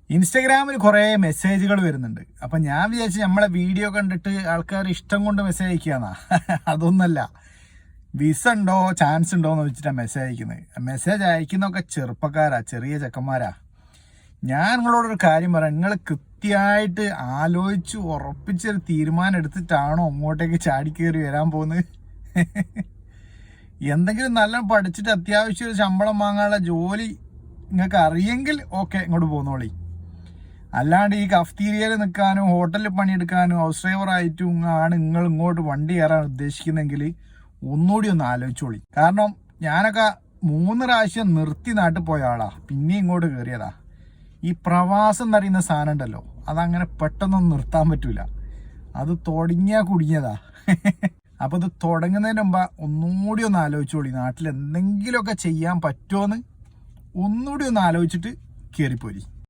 ഇൻസ്റ്റഗ്രാമിൽ കുറേ മെസ്സേജുകൾ വരുന്നുണ്ട്. അപ്പം ഞാൻ വിചാരിച്ചു നമ്മളെ വീഡിയോ കണ്ടിട്ട് ആൾക്കാർ ഇഷ്ടം കൊണ്ട് മെസ്സേജ് അയക്കുകയെന്നാ. അതൊന്നല്ല. വിസ ഉണ്ടോ ചാൻസ് ഉണ്ടോ എന്ന് വെച്ചിട്ടാണ് മെസ്സേജ് അയക്കുന്നത്. മെസ്സേജ് അയക്കുന്നതൊക്കെ ചെറുപ്പക്കാരാ, ചെറിയ ചെക്കന്മാരാ. ഞാൻ നിങ്ങളോടൊരു കാര്യം പറയാം, നിങ്ങൾ കൃത്യമായിട്ട് ആലോചിച്ച് ഉറപ്പിച്ചൊരു തീരുമാനം എടുത്തിട്ടാണോ അങ്ങോട്ടേക്ക് ചാടിക്കേറി വരാൻ പോകുന്നത്? എന്തെങ്കിലും നല്ല പഠിച്ചിട്ട് അത്യാവശ്യം ഒരു ശമ്പളം വാങ്ങാനുള്ള ജോലി നിങ്ങൾക്ക് അറിയെങ്കിൽ ഓക്കെ, ഇങ്ങോട്ട് പോന്നോളി. അല്ലാണ്ട് ഈ കഫ്തീരിയയിൽ നിൽക്കാനും ഹോട്ടലിൽ പണിയെടുക്കാനും ഹൗസ് ഡ്രൈവറായിട്ടും ആണ് നിങ്ങൾ ഇങ്ങോട്ട് വണ്ടി കയറാൻ ഉദ്ദേശിക്കുന്നെങ്കിൽ ഒന്നുകൂടി ഒന്ന് ആലോചിച്ചോളി. കാരണം ഞാനൊക്കെ 3 പ്രാവശ്യം നിർത്തി നാട്ടിൽ പോയ ആളാ, പിന്നെ ഇങ്ങോട്ട് കയറിയതാ. ഈ പ്രവാസം എന്നറിയുന്ന സാധനം ഉണ്ടല്ലോ, അതങ്ങനെ പെട്ടെന്നൊന്നും നിർത്താൻ പറ്റൂല. അത് തുടങ്ങിയാൽ കുടുങ്ങിയതാ. അപ്പോൾ ഇത് തുടങ്ങുന്നതിന് മുമ്പ് ഒന്നുകൂടി ഒന്ന് ആലോചിച്ചോളി. നാട്ടിൽ എന്തെങ്കിലുമൊക്കെ ചെയ്യാൻ പറ്റുമോയെന്ന് ഒന്നുകൂടി ഒന്ന് ആലോചിച്ചിട്ട് കയറിപ്പോരി.